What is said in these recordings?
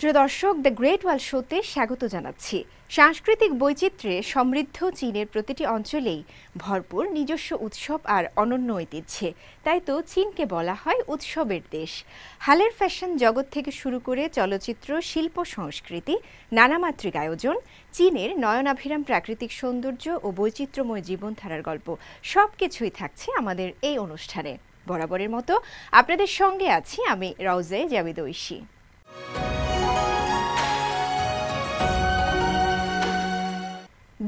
সুপ্রিয় দর্শক, the great ওয়াল শোতে স্বাগত জানাচ্ছি। সাংস্কৃতিক বৈচিত্র্যে সমৃদ্ধ চীনের প্রতিটি অঞ্চলেই ভরপুর নিজস্ব উৎসব আর অনন্য ঐতিহ্যে। তাই তো চীনকে বলা হয় উৎসবের দেশ। হালের ফ্যাশন জগৎ থেকে শুরু করে চলচ্চিত্র, শিল্প, সংস্কৃতি, নানামাত্রিক আয়োজন, চীনের নয়নাভিরাম প্রাকৃতিক সৌন্দর্য ও বৈচিত্র্যময় জীবনধারার গল্প সবকিছুই থাকছে আমাদের এই অনুষ্ঠানে। বরাবরের মতো আপনাদের সঙ্গে আছি আমি রাউজে Jabid Oishi.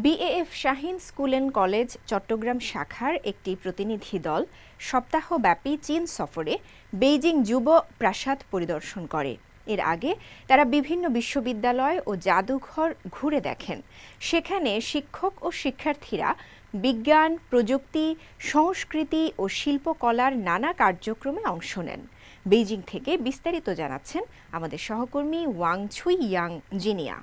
BAF Shaheen school and college Chattogram শাখার একটি প্রতিনিধি দল সপ্তাহব্যাপী চীন সফরে বেইজিং যুব প্রাসাদ পরিদর্শন করে। এর আগে তারা বিভিন্ন বিশ্ববিদ্যালয় ও জাদুঘর ঘুরে দেখেন। সেখানে শিক্ষক ও শিক্ষার্থীরা বিজ্ঞান, প্রযুক্তি, সংস্কৃতি ও শিল্পকলার নানা কার্যক্রমে অংশ নেন। বেইজিং থেকে বিস্তারিত জানাচ্ছেন আমাদের সহকর্মী ওয়াং ছুই ইয়াং জিনিয়া।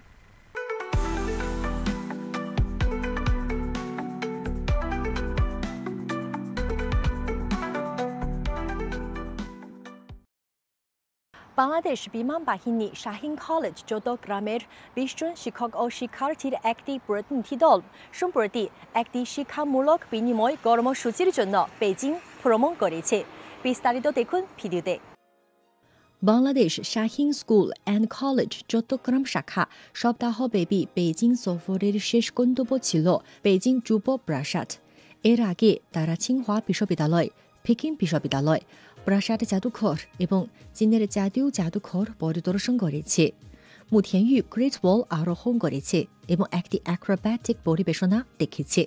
বাংলাদেশ বিমান বাহিনী শাহীন কলেজ চট্টগ্রামের 20 জন শিক্ষক ও শিক্ষার্থীর একটি প্রতিনিধি দল সম্প্রতি একটি শিক্ষামূলক বিনিময় কর্মসূচির জন্য বেইজিং ভ্রমণ করেছে। বিস্তারিত দেখুন ভিডিওতে। Bangladesh Shaheen school and college Chattogram শাখা সপ্তাহব্যাপী বেইজিং সফরের শেষ গন্তব্য ছিল বেইজিং যুব প্রাসাদ। এর আগে তারা ছিংহুয়া বিশ্ববিদ্যালয়, পেকিং বিশ্ববিদ্যালয়, প্রাসাদ জাদুঘর এবং চীনের জাতীয় জাদুঘর পরিদর্শন করেছে। মুথিয়ানইউ গ্রেট ওয়াল আরোহণ করেছে এবং একটি অ্যাক্রোব্যাটিক পরিবেশনা দেখেছে।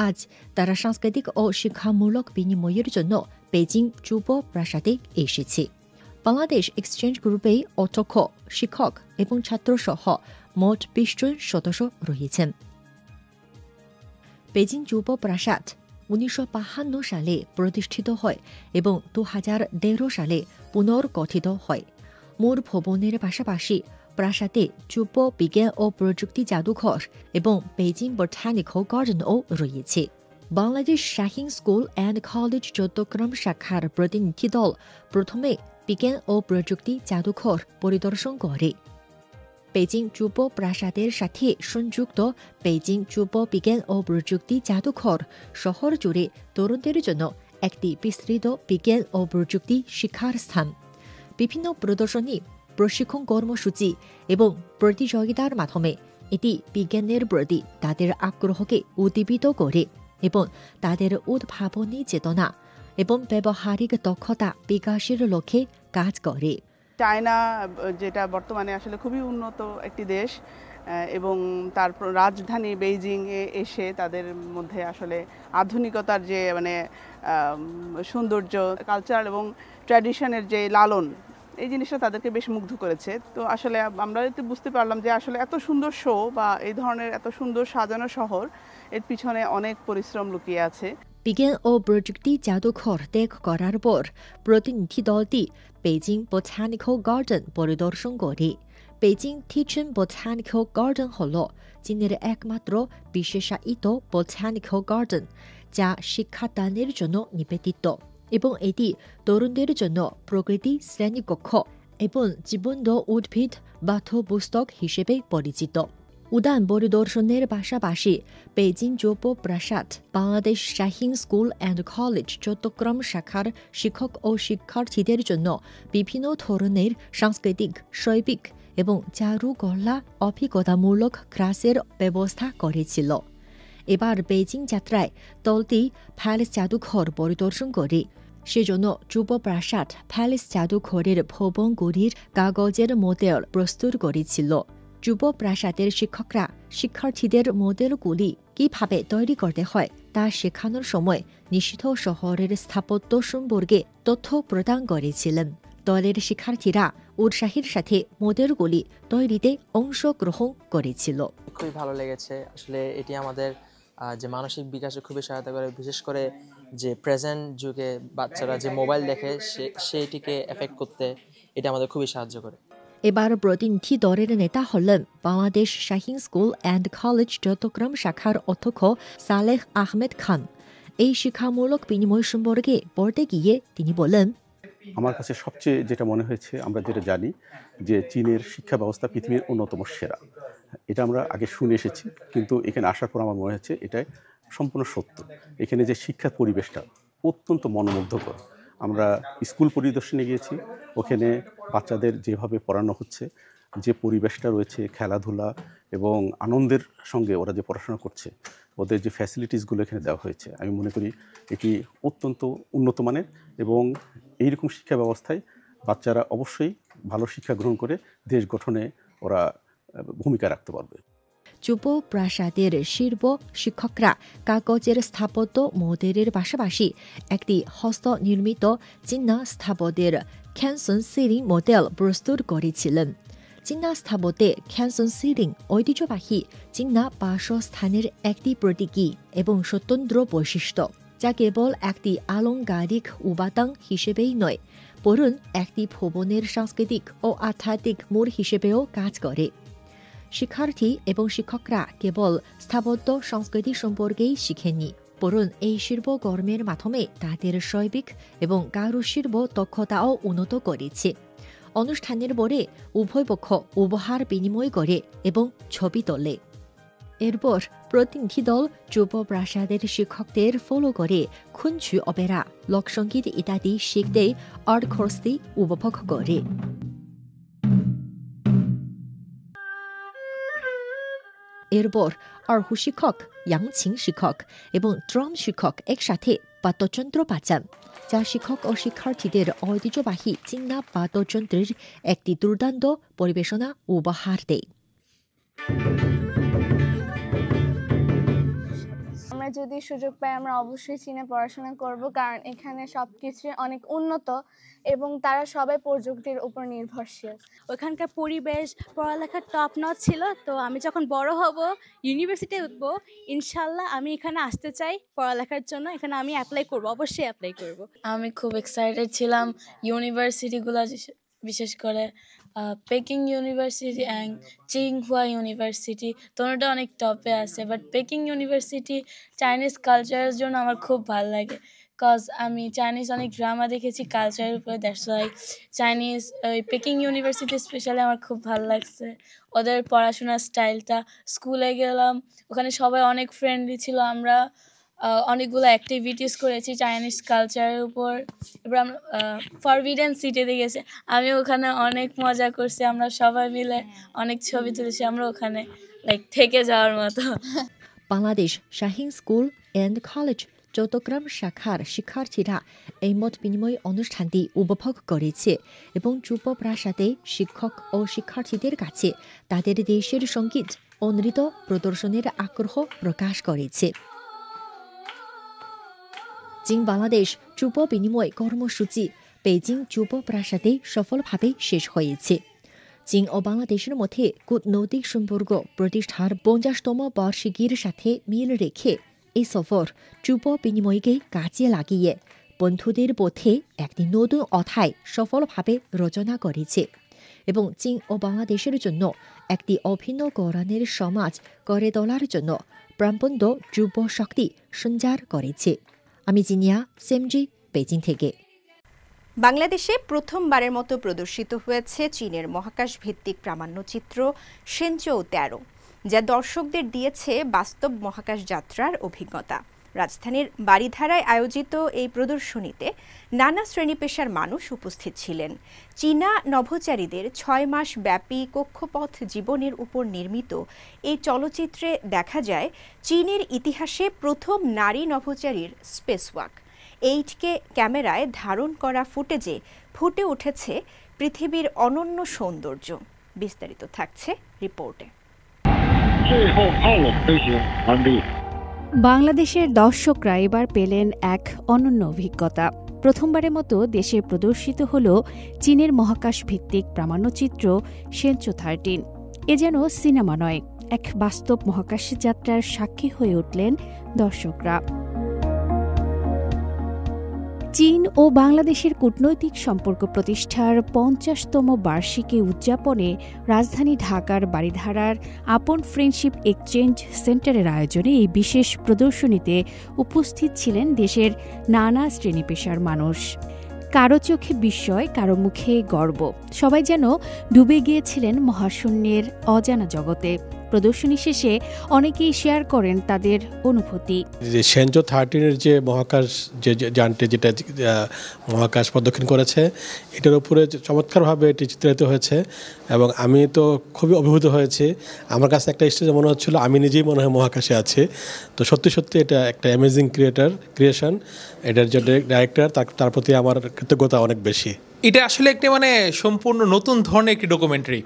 আজ তারা সাংস্কৃতিক ও শিক্ষামূলক বিনিময়ের জন্য বেইজিং যুব প্রাসাদে এসেছে। বাংলাদেশ এক্সচেঞ্জ গ্রুপে অধ্যক্ষ, শিক্ষক এবং ছাত্রসহ মোট 20 জন সদস্য রয়েছেন। বেইজিং যুব প্রাসাদ 1952 সালে প্রতিষ্ঠিত হয় এবং 2013 সালে পুনর্গঠিত হয়। মূল ভবনের পাশাপাশি প্রাসাদে যুব বিজ্ঞান ও প্রযুক্তি জাদুঘর এবং বেইজিং বোটানিক্যাল গার্ডেনও রয়েছে। Bangladesh Shaheen school and college Chattogram শাখার প্রতিনিধি দল প্রথমে বিজ্ঞান ও প্রযুক্তি জাদুঘর পরিদর্শন করে। বেইজিং যুব প্রাসাদের সাথে সংযুক্ত বেইজিং যুব বিজ্ঞান ও প্রযুক্তি জাদুঘর শহর জুড়ে তরুণদের জন্য একটি বিস্তৃত বিজ্ঞান ও প্রযুক্তি শিক্ষার স্থান। বিভিন্ন প্রদর্শনী, প্রশিক্ষণ কর্মসূচি এবং প্রতিযোগিতার মাধ্যমে এটি বিজ্ঞানের প্রতি তাদের আগ্রহকে উদ্দীপিত করে এবং তাদের উদ্ভাবনী চেতনা এবং ব্যবহারিক দক্ষতা বিকাশের লক্ষ্যে কাজ করে। চায়না যেটা বর্তমানে আসলে খুবই উন্নত একটি দেশ এবং তার রাজধানী বেইজিংয়ে এসে তাদের মধ্যে আসলে আধুনিকতার যে সৌন্দর্য, কালচার এবং ট্র্যাডিশনের যে লালন, এই জিনিসটা তাদেরকে বেশ মুগ্ধ করেছে। তো আসলে আমরা বুঝতে পারলাম যে আসলে এত সুন্দর শো বা এই ধরনের এত সুন্দর সাজানো শহর, এর পিছনে অনেক পরিশ্রম লুকিয়ে আছে। বিজ্ঞান ও প্রযুক্তি জাদুঘর ত্যাগ করার পর প্রতিনিধি দলটি বেইজিং বোটানিক্যাল গার্ডেন পরিদর্শন করে। বেইজিং টিচেন বোটানিক্যাল গার্ডেন হল চীনের একমাত্র বিশেষায়িত বোটানিক্যাল গার্ডেন, যা শিক্ষাদানের জন্য নিবেদিত এবং এটি তরুণদের জন্য প্রকৃতি শ্রেণীকক্ষ এবং জীবন্ত উদ্ভিদ পাঠ্যপুস্তক হিসেবে পরিচিত। উদ্যান পরিদর্শনের পাশাপাশি বেইজিং যুব প্রাসাদ Bangladesh Shaheen school and college Chattogram শাখার শিক্ষক ও শিক্ষার্থীদের জন্য বিভিন্ন ধরনের সাংস্কৃতিক, শৈল্পিক এবং চারুকলা অভিজ্ঞতামূলক ক্লাসের ব্যবস্থা করেছিল। এবার বেইজিং যাত্রায় দলটি প্যালেস জাদুঘর পরিদর্শন করে। সেজন্য যুব প্রাসাদ প্যালেস জাদুঘরের ভবনগুলির কাগজের মডেল প্রস্তুত করেছিল। যুব প্রাসাদের শিক্ষকরা শিক্ষার্থীদের মডেলগুলি কিভাবে তৈরি করতে হয় তা শেখানোর সময় নিষিদ্ধ শহরের স্থাপত্য সম্পর্কে তথ্য প্রদান করেছিলেন। দলের শিক্ষার্থীরা উৎসাহের সাথে মডেলগুলি তৈরিতে অংশগ্রহণ করেছিল। খুবই ভালো লেগেছে। আসলে এটি আমাদের যে মানসিক বিকাশে খুবই সহায়তা করে, বিশেষ করে যে প্রেজেন্ট যুগে বাচ্চারা যে মোবাইল দেখে সেইটিকে এফেক্ট করতে এটা আমাদের খুবই সাহায্য করে। এবার প্রতিনিধি দলের নেতা হলেন Bangladesh Shaheen school and college Chattogram শাখার অধ্যক্ষ সালেহ আহমেদ খান। এই শিক্ষামূলক বিনিময় সম্পর্কে বলতে গিয়ে তিনি বলেন, আমার কাছে সবচেয়ে যেটা মনে হয়েছে, আমরা যেটা জানি যে চীনের শিক্ষা ব্যবস্থা পৃথিবীর অন্যতম সেরা, এটা আমরা আগে শুনে এসেছি, কিন্তু এখানে আসার পর আমার মনে হচ্ছে এটাই সম্পূর্ণ সত্য। এখানে যে শিক্ষার পরিবেশটা অত্যন্ত মনোমুগ্ধকর। আমরা স্কুল পরিদর্শনে গিয়েছি, ওখানে বাচ্চাদের যেভাবে পড়ানো হচ্ছে, যে পরিবেশটা রয়েছে, খেলাধুলা এবং আনন্দের সঙ্গে ওরা যে পড়াশোনা করছে, ওদের যে ফ্যাসিলিটিসগুলো এখানে দেওয়া হয়েছে, আমি মনে করি এটি অত্যন্ত উন্নত মানের এবং এইরকম শিক্ষা ব্যবস্থায় বাচ্চারা অবশ্যই ভালো শিক্ষা গ্রহণ করে দেশ গঠনে ওরা ভূমিকা রাখতে পারবে। যুব প্রাসাদের শিল্প শিক্ষকরা কাগজের স্থাপত্য মডেলের পাশাপাশি একটি হস্তনির্মিত চীনা স্থাপত্যের খ্যানসন সিলিং মডেল প্রস্তুত করেছিলেন। চীনা স্থাপত্যে খ্যানসন সিলিং ঐতিহ্যবাহী চীনা বাসস্থানের একটি প্রতীকী এবং স্বতন্ত্র বৈশিষ্ট্য, যা কেবল একটি আলংকারিক উপাদান হিসেবেই নয়, বরং একটি ভবনের সাংস্কৃতিক ও আধ্যাত্মিক মূল হিসেবেও কাজ করে। শিক্ষার্থী এবং শিক্ষকরা কেবল স্থাপত্য সংস্কৃতি সম্পর্কেই শিখেনি, বরং এই শিল্পকর্মের মাধ্যমে তাদের শৈল্পিক এবং কারুশিল্প দক্ষতাও উন্নত করেছে। অনুষ্ঠানের পরে উভয় পক্ষ উপহার বিনিময় করে এবং ছবি তোলে। এরপর প্রতিনিধি দল যুব প্রাসাদের শিক্ষকদের ফলো করে খুনছু অপেরা, লোকসঙ্গীত ইত্যাদি শিখতে আর্ট কোর্সটি উপভোগ করে। এরপর আরহু শিক্ষক, ইয়াংছিং শিক্ষক এবং ড্রাম শিক্ষক একসাথে বাদ্যযন্ত্র বাজান, যা শিক্ষক ও শিক্ষার্থীদের ঐতিহ্যবাহী চীনা বাদ্যযন্ত্রের একটি দুর্দান্ত পরিবেশনা উপহার দেয়। আমরা যদি সুযোগ পাই আমরা অবশ্যই চীনে পড়াশোনা করব, কারণ এখানে সবকিছু অনেক উন্নত এবং তারা সবাই প্রযুক্তির উপর নির্ভরশীল। ওখানকার পরিবেশ পড়ালেখার টপ নচ ছিল। তো আমি যখন বড় হব, ইউনিভার্সিটি উঠবো, ইনশাল্লাহ আমি এখানে আসতে চাই পড়ালেখার জন্য। এখানে আমি অ্যাপ্লাই করব, অবশ্যই অ্যাপ্লাই করব। আমি খুব এক্সাইটেড ছিলাম ইউনিভার্সিটিগুলো, বিশেষ করে packing university and Tsinghua university, দুটোটা অনেক টপে আছে। বাট পেকিং ইউনিভার্সিটি চাইনিজ কালচারের জন্য আমার খুব ভালো লাগে, কজ আমি চাইনিজ অনেক ড্রামা দেখেছি কালচারের উপরে। দ্যাটস ওয়াই চাইনিজ ওই পেকিং ইউনিভার্সিটি স্পেশালি আমার খুব ভালো লাগছে। ওদের পড়াশোনার স্টাইলটা, স্কুলে গেলাম, ওখানে সবাই অনেক ফ্রেন্ডলি ছিল। আমরা অনেকগুলো অ্যাক্টিভিটিস করেছি চাইনিজ কালচারের উপর। এবার আমরা ফরবিডেন সিটিতে গেছি, আমি ওখানে অনেক মজা করছি। আমরা সবাই মিলে অনেক ছবি তুলেছি, আমরা ওখানে থেকে যাওয়ার মতো। Bangladesh Shaheen school and college Chattogram শাখার শিক্ষার্থীরা এই মত বিনিময় অনুষ্ঠানটি উপভোগ করেছে এবং যুব প্রাসাদে শিক্ষক ও শিক্ষার্থীদের কাছে তাদের দেশের সঙ্গীত ও নৃত্য প্রদর্শনের আগ্রহ প্রকাশ করেছে। চীন বাংলাদেশ যুব বিনিময় কর্মসূচি বেইজিং যুব প্রাসাদে সফলভাবে শেষ হয়েছে। চীন ও বাংলাদেশের মধ্যে কূটনৈতিক সম্পর্ক প্রতিষ্ঠার 50তম বার্ষিকীর সাথে মিল রেখে এই সফর যুব বিনিময়কে কাজে লাগিয়ে বন্ধুদের পথে একটি নতুন অধ্যায় সফলভাবে রচনা করেছে এবং চীন ও বাংলাদেশের জন্য একটি অভিন্ন গড়নের সমাজ গড়ে তোলার জন্য প্রাণবন্ত যুব শক্তি সঞ্চার করেছে। আমি জিনিয়া, সেমজি, বেজিং থেকে। বাংলাদেশে প্রথমবারের মতো প্রদর্শিত হয়েছে চীনের মহাকাশ ভিত্তিক প্রামাণ্যচিত্র শেনচৌ 13, যা দর্শকদের দিয়েছে বাস্তব মহাকাশ যাত্রার অভিজ্ঞতা। রাজধানীর বারিধারায় আয়োজিত এই প্রদর্শনীতে নানা শ্রেণী পেশার মানুষ উপস্থিত ছিলেন। চীনা নভোচারীদের 6 মাস ব্যাপী কক্ষপথ জীবনের উপর নির্মিত এই চলচ্চিত্রে দেখা যায় চীনের ইতিহাসে প্রথম নারী নভোচারীর স্পেসওয়াক। 8K ক্যামেরায় ধারণ করা ফুটেজে ফুটে উঠেছে পৃথিবীর অনন্য সৌন্দর্য। বিস্তারিত থাকছে রিপোর্টে। বাংলাদেশের দর্শকরা এবার পেলেন এক অনন্য অভিজ্ঞতা। প্রথমবারের মতো দেশে প্রদর্শিত হল চীনের মহাকাশ ভিত্তিক প্রামাণ্যচিত্র শেনচৌ 13। এ যেন সিনেমা নয়, এক বাস্তব মহাকাশ যাত্রার সাক্ষী হয়ে উঠলেন দর্শকরা। চীন ও বাংলাদেশের কূটনৈতিক সম্পর্ক প্রতিষ্ঠার 50তম বার্ষিকী উদযাপনে রাজধানী ঢাকার বারিধারার আপন ফ্রেন্ডশিপ এক্সচেঞ্জ সেন্টারের আয়োজনে এই বিশেষ প্রদর্শনীতে উপস্থিত ছিলেন দেশের নানা শ্রেণী পেশার মানুষ। কারো চোখে বিস্ময়, কারো মুখে গর্ব। সবাই যেন ডুবে গিয়েছিলেন মহাশূন্যের অজানা জগতে। প্রদর্শনী শেষে অনেকেই শেয়ার করেন তাদের অনুভূতি। যে সেনজো 13-এর যে মহাকাশ যে যানটি যেটা মহাকাশ প্রদক্ষিণ করেছে, এটার উপরে চমৎকারভাবে এটি চিত্রায়িত হয়েছে এবং আমি তো খুবই অভিভূত হয়েছি। আমার কাছে একটা স্টেজে মনে হচ্ছিল আমি নিজেই মনে হয় মহাকাশে আছি। তো সত্যি সত্যি এটা একটা অ্যামেজিং ক্রিয়েশন। এটার যে ডাইরেক্টর তার প্রতি আমার কৃতজ্ঞতা অনেক বেশি। এটা আসলে একটি মানে সম্পূর্ণ নতুন ধরনের একটি ডকুমেন্টারি।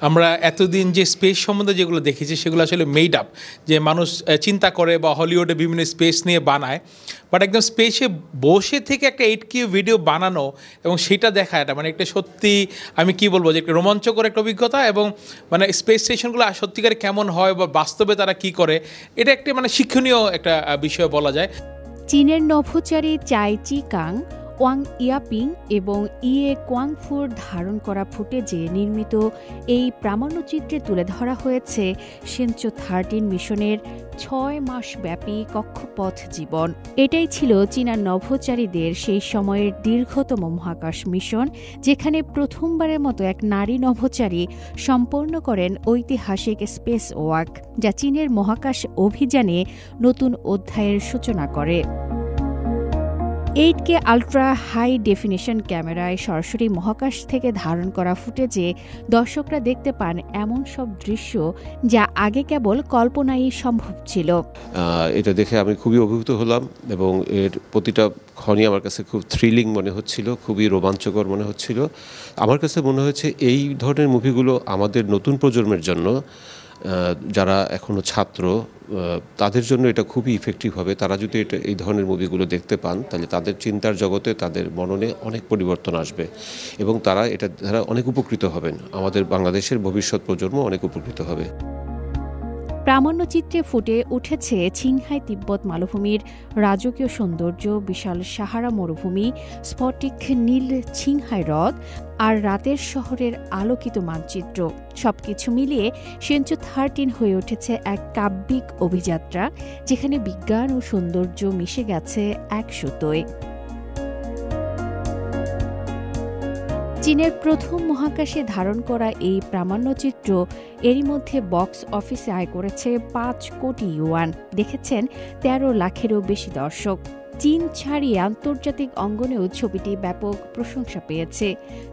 আমরা এতদিন যে স্পেস সম্বন্ধে যেগুলো দেখেছি সেগুলো আসলে মেড আপ, যে মানুষ চিন্তা করে বা হলিউডে বিভিন্ন স্পেস নিয়ে বানায়, বাট একদম স্পেসে বসে থেকে একটা 8K ভিডিও বানানো এবং সেটা দেখা, এটা মানে একটা সত্যি আমি কি বলবো যে একটা রোমাঞ্চকর একটা অভিজ্ঞতা। এবং মানে স্পেস স্টেশনগুলো সত্যিকারে কেমন হয় বা বাস্তবে তারা কি করে, এটা একটা মানে শিক্ষণীয় একটা বিষয় বলা যায়। চীনের নভোচারী চাই চি কাং, ওয়াং ইয়াপিং এবং ইয়ে কোয়াংফুর ধারণ করা ফুটেজে নির্মিত এই প্রামাণ্যচিত্রে তুলে ধরা হয়েছে সেনচো 13 মিশনের 6 মাস ব্যাপী কক্ষপথ জীবন। এটাই ছিল চীনা নভোচারীদের সেই সময়ের দীর্ঘতম মহাকাশ মিশন, যেখানে প্রথমবারের মতো এক নারী নভোচারী সম্পন্ন করেন ঐতিহাসিক স্পেস ওয়াক, যা চীনের মহাকাশ অভিযানে নতুন অধ্যায়ের সূচনা করে। 8K আলট্রা হাই ডেফিনিশন ক্যামেরায় সরাসরি মহাকাশ থেকে ধারণ করা ফুটেজে দর্শকরা দেখতে পান এমন সব দৃশ্য যা আগে কেবল কল্পনাই সম্ভব ছিল। এটা দেখে আমি খুবই অভিভূত হলাম এবং এর প্রতিটা ক্ষণই আমার কাছে খুব থ্রিলিং মনে হচ্ছিল, খুবই রোমাঞ্চকর মনে হচ্ছিল। আমার কাছে মনে হয়েছে এই ধরনের মুভিগুলো আমাদের নতুন প্রজন্মের জন্য, যারা এখনও ছাত্র, তাদের জন্য এটা খুবই ইফেক্টিভ হবে। তারা যদি এই ধরনের মুভিগুলো দেখতে পান তাহলে তাদের চিন্তার জগতে, তাদের মননে অনেক পরিবর্তন আসবে এবং তারা এটা দ্বারা অনেক উপকৃত হবেন। আমাদের বাংলাদেশের ভবিষ্যৎ প্রজন্ম অনেক উপকৃত হবে। প্রামাণ্যচিত্রে ফুটে উঠেছে ছিংহাই তিব্বত মালভূমির রাজকীয় সৌন্দর্য, বিশাল সাহারা মরুভূমি, স্ফটিক নীল ছিংহাই হ্রদ আর রাতের শহরের আলোকিত মানচিত্র। সবকিছু মিলিয়ে সেনচো 13 হয়ে উঠেছে এক কাব্যিক অভিযাত্রা, যেখানে বিজ্ঞান ও সৌন্দর্য মিশে গেছে এক সুতোয়। চীনের প্রথম মহাকাশে ধারণ করা এই প্রামাণ্যচিত্র এরই মধ্যে বক্স অফিসে আয় করেছে 5 কোটি ইউয়ান। দেখেছেন 13 লাখেরও বেশি দর্শক। চীন ছাড়িয়ে আন্তর্জাতিক অঙ্গনেও ছবিটি ব্যাপক প্রশংসা পেয়েছে।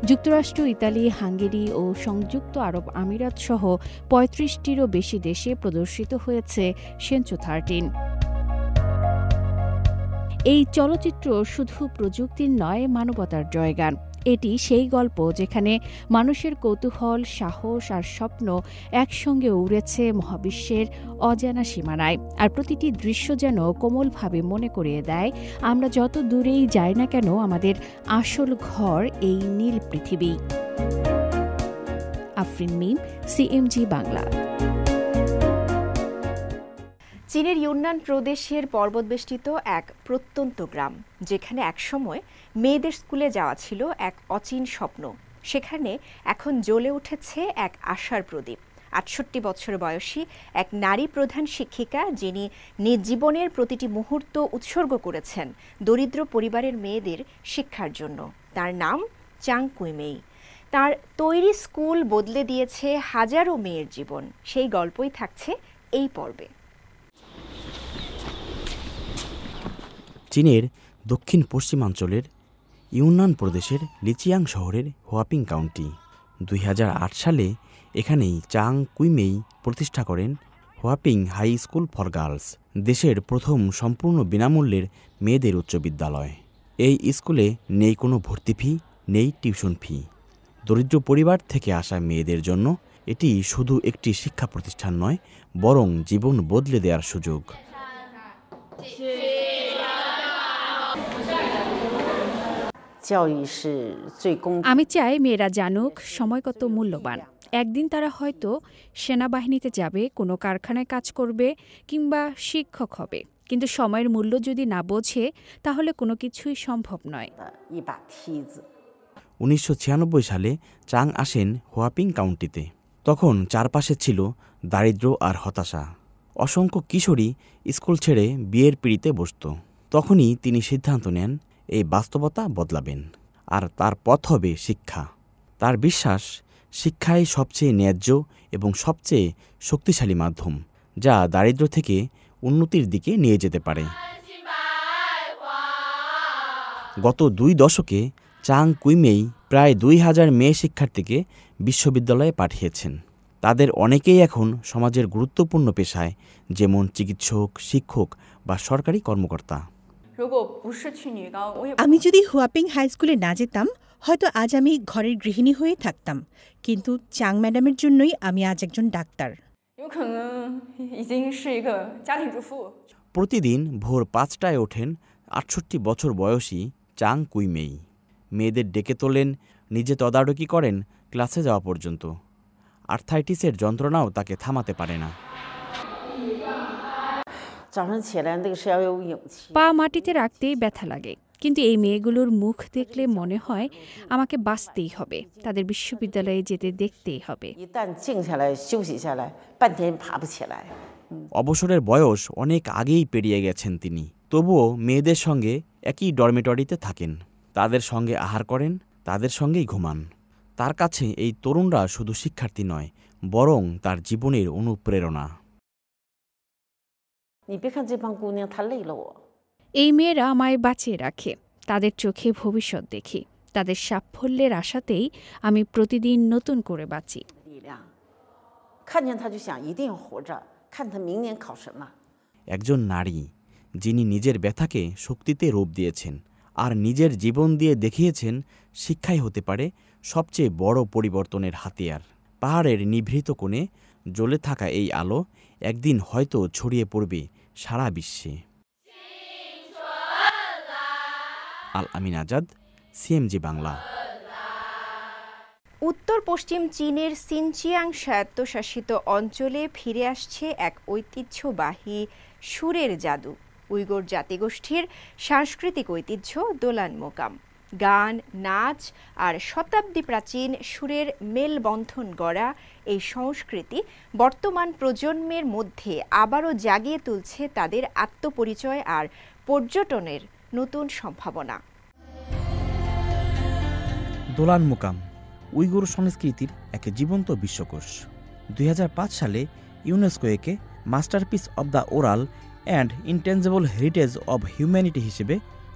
যুক্তরাষ্ট্র, ইতালি, হাঙ্গেরি ও সংযুক্ত আরব আমিরাত সহ 35টিরও বেশি দেশে প্রদর্শিত হয়েছে সেনচো 13। এই চলচ্চিত্র শুধু প্রযুক্তির নয়, মানবতার জয়গান। এটি সেই গল্প যেখানে মানুষের কৌতূহল, সাহস আর স্বপ্ন একসঙ্গে উড়েছে মহাবিশ্বের অজানা সীমানায়। আর প্রতিটি দৃশ্য যেন কোমলভাবে মনে করিয়ে দেয়, আমরা যত দূরেই যাই না কেন, আমাদের আসল ঘর এই নীল পৃথিবী। আফরিন মিম, CMG বাংলা। চীনের ইউনান প্রদেশের পর্বতবেষ্টিত এক প্রত্যন্ত গ্রাম, যেখানে একসময় মেয়েদের স্কুলে যাওয়া ছিল এক অচিন স্বপ্ন, সেখানে এখন জ্বলে উঠেছে এক আশার প্রদীপ। ৬৮ বছর বয়সী এক নারী প্রধান শিক্ষিকা, যিনি নিজ জীবনের প্রতিটি মুহূর্ত উৎসর্গ করেছেন দরিদ্র পরিবারের মেয়েদের শিক্ষার জন্য। তার নাম চাং কুইমেই। তার তৈরি স্কুল বদলে দিয়েছে হাজারো মেয়ের জীবন। সেই গল্পই থাকছে এই পর্বে। চীনের দক্ষিণ পশ্চিমাঞ্চলের ইউনান প্রদেশের লিচিয়াং শহরের হোয়াপিং কাউন্টি। 2008 সালে এখানেই চাং কুইমেই প্রতিষ্ঠা করেন হোয়াপিং হাই স্কুল ফর গার্লস, দেশের প্রথম সম্পূর্ণ বিনামূল্যের মেয়েদের উচ্চ বিদ্যালয়। এই স্কুলে নেই কোনো ভর্তি ফি, নেই টিউশন ফি। দরিদ্র পরিবার থেকে আসা মেয়েদের জন্য এটি শুধু একটি শিক্ষা প্রতিষ্ঠান নয়, বরং জীবন বদলে দেওয়ার সুযোগ। আমি চাই মেয়েরা জানুক সময় কত মূল্যবান। একদিন তারা হয়তো সেনাবাহিনীতে যাবে, কোনো কারখানায় কাজ করবে কিংবা শিক্ষক হবে, কিন্তু সময়ের মূল্য যদি না বোঝে তাহলে কোনো কিছুই সম্ভব নয়। 1996 সালে চাং আসেন হোয়াপিং কাউন্টিতে। তখন চারপাশে ছিল দারিদ্র্য আর হতাশা। অসংখ্য কিশোরী স্কুল ছেড়ে বিয়ের পিঁড়িতে বসত। তখনই তিনি সিদ্ধান্ত নেন এই বাস্তবতা বদলাবেন। আর তার পথ হবে শিক্ষা। তার বিশ্বাস শিক্ষাই সবচেয়ে ন্যায্য এবং সবচেয়ে শক্তিশালী মাধ্যম, যা দারিদ্র্য থেকে উন্নতির দিকে নিয়ে যেতে পারে। গত 2 দশকে চাং কুইমেই প্রায় 2000 মেয়ে শিক্ষার্থীকে বিশ্ববিদ্যালয়ে পাঠিয়েছেন। তাদের অনেকেই এখন সমাজের গুরুত্বপূর্ণ পেশায়, যেমন চিকিৎসক, শিক্ষক বা সরকারি কর্মকর্তা। আমি যদি হুয়াপিং হাই স্কুলে না যেতাম, হয়তো আজ আমি ঘরের গৃহিণী হয়ে থাকতাম, কিন্তু চাং ম্যাডামের জন্যই আমি আজ একজন ডাক্তার। প্রতিদিন ভোর 5টায় ওঠেন 68 বছর বয়সী চাং কুইমেই। মেয়েদের ডেকে তোলেন, নিজে তদারকি করেন ক্লাসে যাওয়া পর্যন্ত। আর্থাইটিসের যন্ত্রণাও তাকে থামাতে পারে না। পা মাটিতে রাখতেই ব্যথা লাগে, কিন্তু এই মেয়েগুলোর মুখ দেখলে মনে হয় আমাকে বাঁচতেই হবে, তাদের বিশ্ববিদ্যালয়ে যেতে দেখতেই হবে। অবসরের বয়স অনেক আগেই পেরিয়ে গেছেন তিনি, তবুও মেয়েদের সঙ্গে একই ডরমিটরিতে থাকেন, তাদের সঙ্গে আহার করেন, তাদের সঙ্গেই ঘুমান। তার কাছে এই তরুণরা শুধু শিক্ষার্থী নয়, বরং তার জীবনের অনুপ্রেরণা। এই মেয়েরা আমায় বাঁচিয়ে রাখে, তাদের চোখে ভবিষ্যৎ দেখি, তাদের সাফল্যের আশাতেই আমি প্রতিদিন নতুন করে বাঁচি। একজন নারী যিনি নিজের ব্যথাকে শক্তিতে রূপ দিয়েছেন আর নিজের জীবন দিয়ে দেখিয়েছেন শিক্ষাই হতে পারে সবচেয়ে বড় পরিবর্তনের হাতিয়ার। পাহাড়ের নিভৃত কোণে জ্বলে থাকা এই আলো একদিন হয়তো ছড়িয়ে পড়বে সারা বিশ্বে। আল আমিন আজাদ, সিএমজি বাংলা। উত্তর পশ্চিম চীনের সিনচিয়াং স্বায়ত্তশাসিত অঞ্চলে ফিরে আসছে এক ঐতিহ্যবাহী সুরের জাদু। উইগর জাতিগোষ্ঠীর সাংস্কৃতিক ঐতিহ্য দোলান মোকাম। গান, নাচ আর শতাব্দী প্রাচীন সুরের মেলবন্ধন গড়া এই সংস্কৃতি বর্তমান প্রজন্মের মধ্যে আবারও জাগিয়ে তুলছে তাদের আত্মপরিচয় আর পর্যটনের নতুন সম্ভাবনা। দোলান মোকাম উইগুর সংস্কৃতির এক জীবন্ত বিশ্বকোষ। 2005 সালে ইউনেস্কো একে masterpiece of the oral and intangible heritage of humanity হিসেবে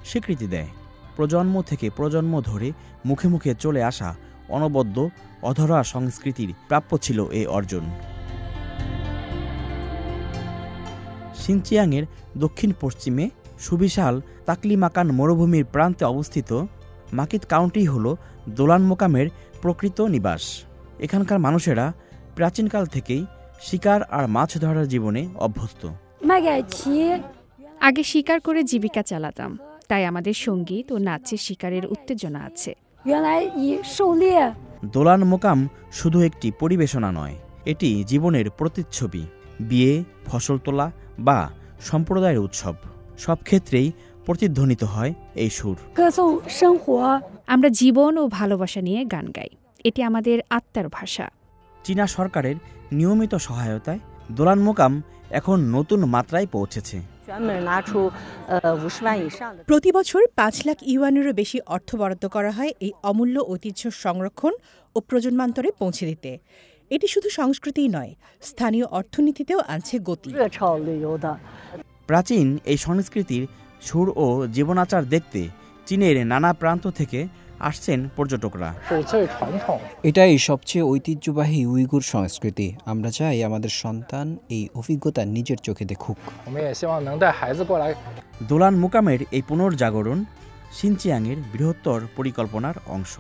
স্বীকৃতি দেয়। প্রজন্ম থেকে প্রজন্ম ধরে মুখে মুখে চলে আসা অনবদ্য অধরা সংস্কৃতির প্রাপ্য ছিল এই অর্জন। সিনচিয়াংয়ের দক্ষিণ পশ্চিমে সুবিশাল তাকলিমাকান মরুভূমির প্রান্তে অবস্থিত মাকিত কাউন্টি হল দোলান মোকামের প্রকৃত নিবাস। এখানকার মানুষেরা প্রাচীনকাল থেকেই শিকার আর মাছ ধরার জীবনে অভ্যস্ত। আগে শিকার করে জীবিকা চালাতাম, তাই আমাদের সঙ্গীত ও নাচে শিকারের উত্তেজনা আছে। দোলান মোকাম শুধু একটি পরিবেশনা নয়, এটি জীবনের প্রতিচ্ছবি। বিয়ে, ফসল তোলা বা সম্প্রদায়ের উৎসব, সব ক্ষেত্রেই প্রতিধ্বনিত হয় এই সুর। আমরা জীবন ও ভালোবাসা নিয়ে গান গাই, এটি আমাদের আত্মার ভাষা। চীনা সরকারের নিয়মিত সহায়তায় দোলান মোকাম এখন নতুন মাত্রায় পৌঁছেছে। প্রতি বছর 5 লাখ ইউয়ানেরও বেশি অর্থ বরাদ্দ করা হয় এই অমূল্য ঐতিহ্য সংরক্ষণ ও প্রজন্মান্তরে পৌঁছে দিতে। এটি শুধু সংস্কৃতিই নয়, স্থানীয় অর্থনীতিতেও আনছে গতি। প্রাচীন এই সংস্কৃতির সুর ও জীবনাচার দেখতে চীনের নানা প্রান্ত থেকে আসছেন পর্যটকরা। এটাই সবচেয়ে ঐতিহ্যবাহী উইগুর সংস্কৃতি। আমরা চাই আমাদের সন্তান এই অভিজ্ঞতা নিজের চোখে দেখুক। দোলান মোকামের এই পুনর্জাগরণ সিনচিয়াংয়ের বৃহত্তর পরিকল্পনার অংশ।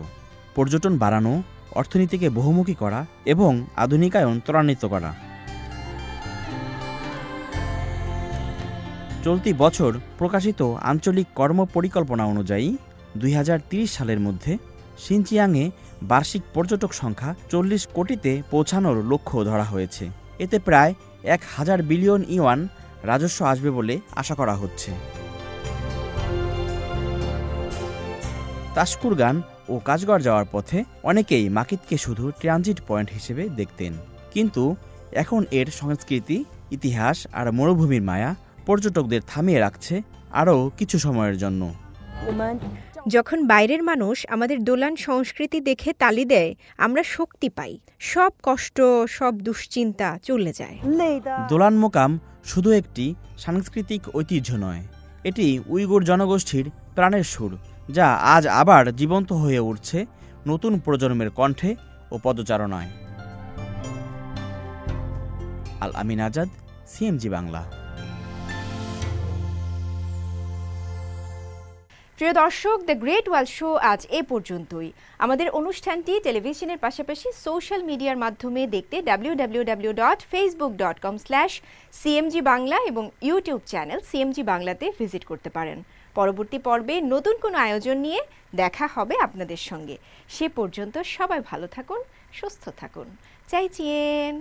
পর্যটন বাড়ানো, অর্থনীতিকে বহুমুখী করা এবং আধুনিকায়ন ত্বরান্বিত করা। চলতি বছর প্রকাশিত আঞ্চলিক কর্ম পরিকল্পনা অনুযায়ী 2030 সালের মধ্যে সিনচিয়াংয়ে বার্ষিক পর্যটক সংখ্যা 40 কোটিতে পৌঁছানোর লক্ষ্য ধরা হয়েছে। এতে প্রায় 1000 বিলিয়ন ইউয়ান রাজস্ব আসবে বলে আশা করা হচ্ছে। তাশকুরগান ও কাজগড় যাওয়ার পথে অনেকেই মাকিতকে শুধু ট্রানজিট পয়েন্ট হিসেবে দেখতেন, কিন্তু এখন এর সংস্কৃতি, ইতিহাস আর মরুভূমির মায়া পর্যটকদের থামিয়ে রাখছে আরও কিছু সময়ের জন্য। যখন বাইরের মানুষ আমাদের দোলান সংস্কৃতি দেখে তালি দেয়, আমরা শক্তি পাই। সব কষ্ট, সব দুশ্চিন্তা চলে যায়। দোলান মোকাম শুধু একটি সাংস্কৃতিক ঐতিহ্য নয়, এটি উইগুর জনগোষ্ঠীর প্রাণের সুর, যা আজ আবার জীবন্ত হয়ে উঠছে নতুন প্রজন্মের কণ্ঠে ও পদচারণায়। আল আমিন আজাদ, সিএমজি বাংলা। প্রিয় দর্শক, দ্য গ্রেট ওয়াল শো আজ এ পর্যন্তই। আমাদের অনুষ্ঠানটি টেলিভিশনের পাশাপাশি সোশ্যাল মিডিয়ার মাধ্যমে দেখতে www.facebook.com/cmg বাংলা এবং ইউটিউব চ্যানেল সিএমজি বাংলাতে ভিজিট করতে পারেন। পরবর্তী পর্বে নতুন কোনো আয়োজন নিয়ে দেখা হবে আপনাদের সঙ্গে। সে পর্যন্ত সবাই ভালো থাকুন, সুস্থ থাকুন। চাইচিয়েন।